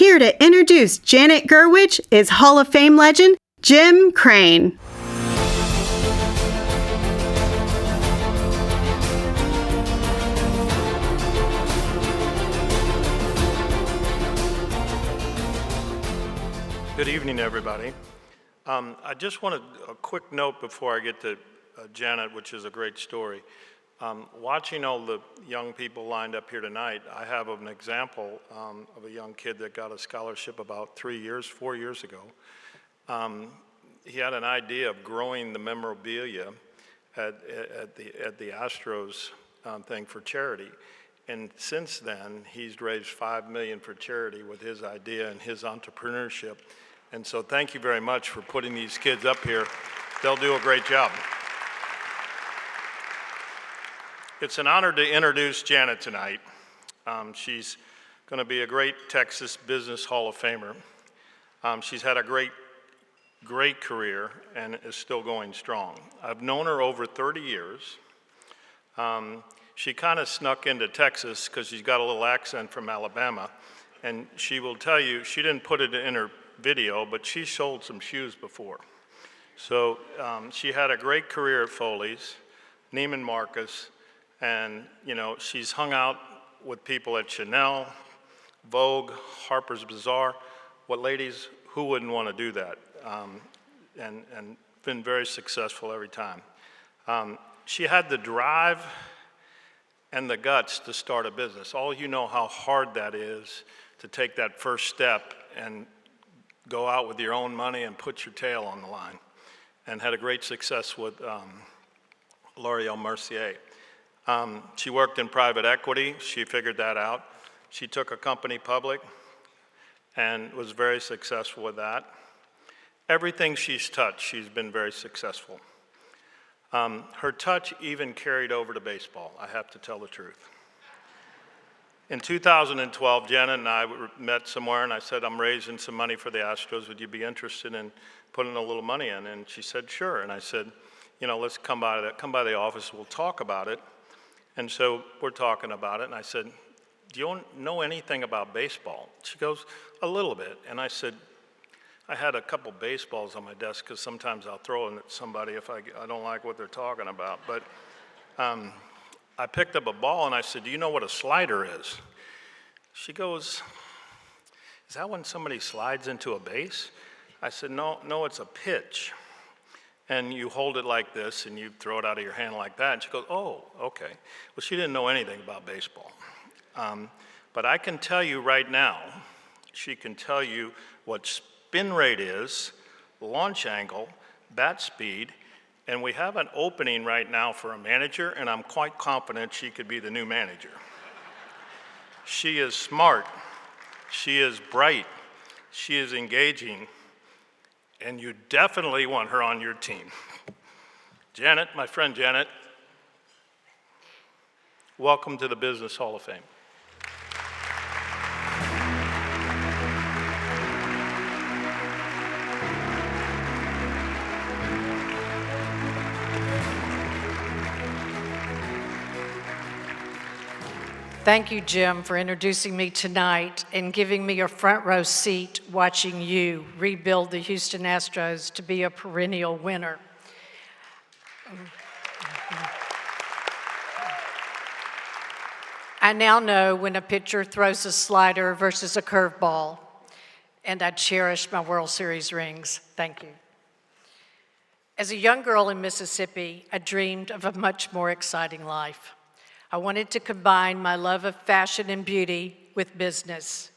Here to introduce Janet Gurwitch is Hall of Fame legend Jim Crane. Good evening, everybody. I just wanted a quick note before I get to Janet, which is a great story. Watching all the young people lined up here tonight, I have an example of a young kid that got a scholarship about 4 years ago. He had an idea of growing the memorabilia at the Astros thing for charity. And since then, he's raised $5 million for charity with his idea and his entrepreneurship. And so thank you very much for putting these kids up here. They'll do a great job. It's an honor to introduce Janet tonight. She's going to be a great Texas Business Hall of Famer. She's had a great career and is still going strong. I've known her over 30 years. She kind of snuck into Texas because she's got a little accent from Alabama. And she will tell you, she didn't put it in her video, but she sold some shoes before. So she had a great career at Foley's, Neiman Marcus, and she's hung out with people at Chanel, Vogue, Harper's Bazaar. What ladies, who wouldn't want to do that? And been very successful every time. She had the drive and the guts to start a business. All you know how hard that is to take that first step and go out with your own money and put your tail on the line. And had a great success with Laura Mercier. She worked in private equity. She figured that out. She took a company public and was very successful with that. Everything she's touched, she's been very successful. Her touch even carried over to baseball, I have to tell the truth. In 2012, Janet and I met somewhere, and I said, I'm raising some money for the Astros. Would you be interested in putting a little money in? And she said, sure. And I said, let's come by the office, we'll talk about it. And so we're talking about it, and I said, do you know anything about baseball? She goes, a little bit. And I said, I had a couple baseballs on my desk, because sometimes I'll throw them at somebody if I don't like what they're talking about. But I picked up a ball, and I said, do you know what a slider is? She goes, is that when somebody slides into a base? I said, no, it's a pitch. And you hold it like this, and you throw it out of your hand like that. And she goes, oh, okay. Well, she didn't know anything about baseball. But I can tell you right now, she can tell you what spin rate is, launch angle, bat speed, and we have an opening right now for a manager, and I'm quite confident she could be the new manager. She is smart, she is bright, she is engaging, and you definitely want her on your team. Janet, my friend Janet, welcome to the Business Hall of Fame. Thank you, Jim, for introducing me tonight and giving me a front row seat watching you rebuild the Houston Astros to be a perennial winner. I now know when a pitcher throws a slider versus a curveball, and I cherish my World Series rings. Thank you. As a young girl in Mississippi, I dreamed of a much more exciting life. I wanted to combine my love of fashion and beauty with business.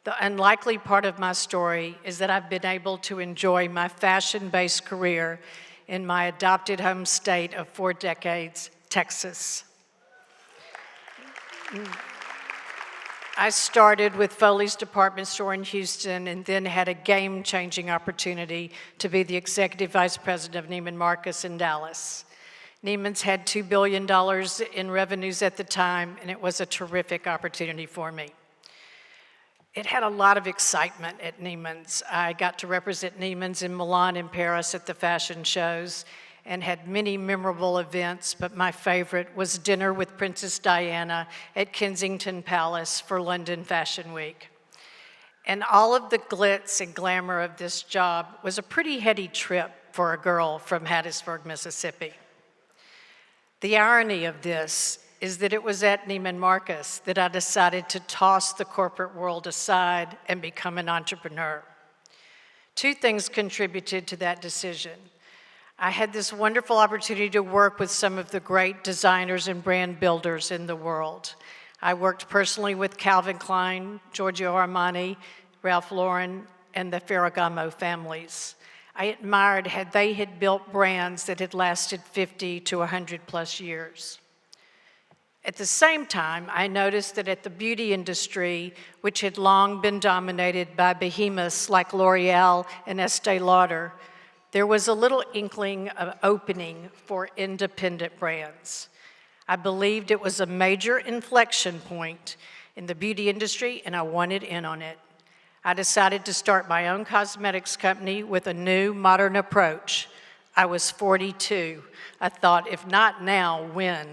The unlikely part of my story is that I've been able to enjoy my fashion-based career in my adopted home state of 4 decades, Texas. I started with Foley's department store in Houston and then had a game-changing opportunity to be the executive vice president of Neiman Marcus in Dallas. Neiman's had $2 billion in revenues at the time, and it was a terrific opportunity for me. It had a lot of excitement at Neiman's. I got to represent Neiman's in Milan and Paris at the fashion shows and had many memorable events, but my favorite was dinner with Princess Diana at Kensington Palace for London Fashion Week. And all of the glitz and glamour of this job was a pretty heady trip for a girl from Hattiesburg, Mississippi. The irony of this is that it was at Neiman Marcus that I decided to toss the corporate world aside and become an entrepreneur. Two things contributed to that decision. I had this wonderful opportunity to work with some of the great designers and brand builders in the world. I worked personally with Calvin Klein, Giorgio Armani, Ralph Lauren, and the Ferragamo families. I admired how they had built brands that had lasted 50 to 100 plus years. At the same time, I noticed that at the beauty industry, which had long been dominated by behemoths like L'Oreal and Estee Lauder, there was a little inkling of opening for independent brands. I believed it was a major inflection point in the beauty industry, and I wanted in on it. I decided to start my own cosmetics company with a new, modern approach. I was 42. I thought, if not now, when?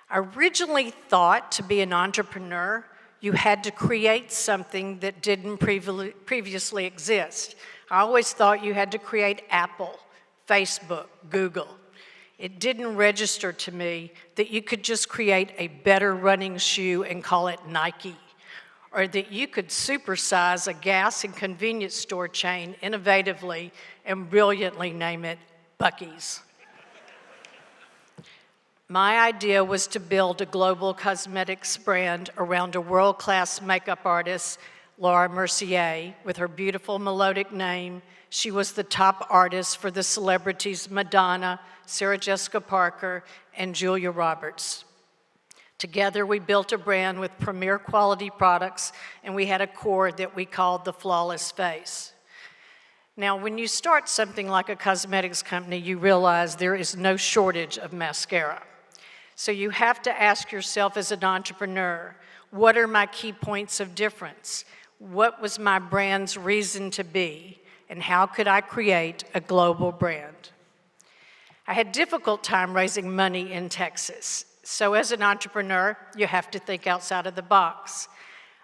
I originally thought to be an entrepreneur, you had to create something that didn't previously exist. I always thought you had to create Apple, Facebook, Google. It didn't register to me that you could just create a better running shoe and call it Nike, or that you could supersize a gas and convenience store chain innovatively and brilliantly name it Buc-ee's. My idea was to build a global cosmetics brand around a world-class makeup artist, Laura Mercier, with her beautiful melodic name. She was the top artist for the celebrities Madonna, Sarah Jessica Parker, and Julia Roberts. Together, we built a brand with premier quality products, and we had a core that we called the Flawless Face. Now, when you start something like a cosmetics company, you realize there is no shortage of mascara. So you have to ask yourself as an entrepreneur, what are my key points of difference? What was my brand's reason to be? And how could I create a global brand? I had a difficult time raising money in Texas. So as an entrepreneur, you have to think outside of the box.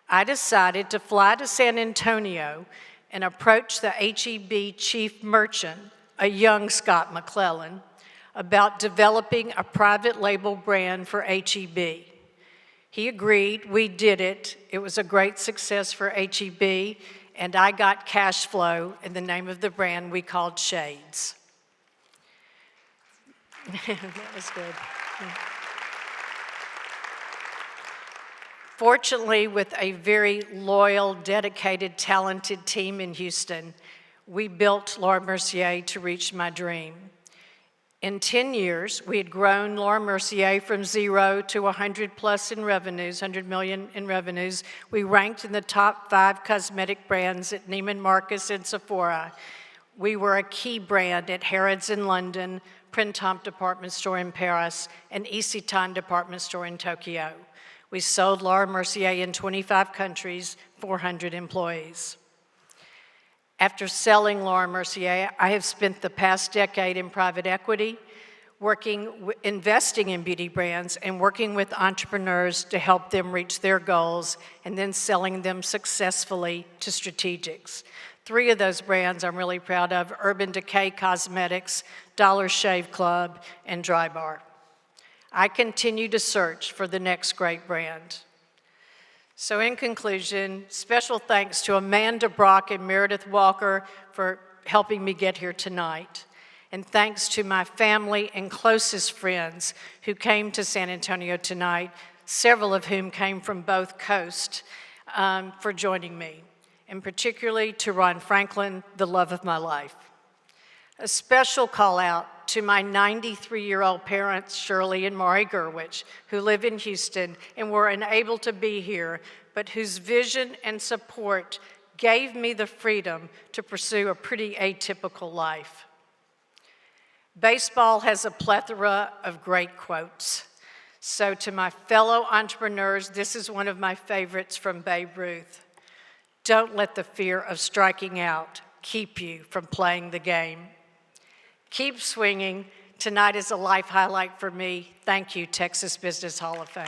I decided to fly to San Antonio and approach the H-E-B chief merchant, a young Scott McClellan, about developing a private label brand for H-E-B. He agreed, we did it. It was a great success for H-E-B, and I got cash flow in the name of the brand we called Shades. That was good. Fortunately, with a very loyal, dedicated, talented team in Houston, we built Laura Mercier to reach my dream. In 10 years, we had grown Laura Mercier from 0 to 100 plus in revenues, 100 million in revenues. We ranked in the top 5 cosmetic brands at Neiman Marcus and Sephora. We were a key brand at Harrods in London, Printemps department store in Paris, and Isetan department store in Tokyo. We sold Laura Mercier in 25 countries, 400 employees. After selling Laura Mercier, I have spent the past decade in private equity, investing in beauty brands and working with entrepreneurs to help them reach their goals and then selling them successfully to strategics. 3 of those brands I'm really proud of: Urban Decay Cosmetics, Dollar Shave Club, and Drybar. I continue to search for the next great brand. So in conclusion, special thanks to Amanda Brock and Meredith Walker for helping me get here tonight. And thanks to my family and closest friends who came to San Antonio tonight, several of whom came from both coasts, for joining me. And particularly to Ron Franklin, the love of my life. A special call out to my 93-year-old parents, Shirley and Maury Gurwitch, who live in Houston and were unable to be here, but whose vision and support gave me the freedom to pursue a pretty atypical life. Baseball has a plethora of great quotes. So to my fellow entrepreneurs, this is one of my favorites from Babe Ruth. Don't let the fear of striking out keep you from playing the game. Keep swinging. Tonight is a life highlight for me. Thank you, Texas Business Hall of Fame.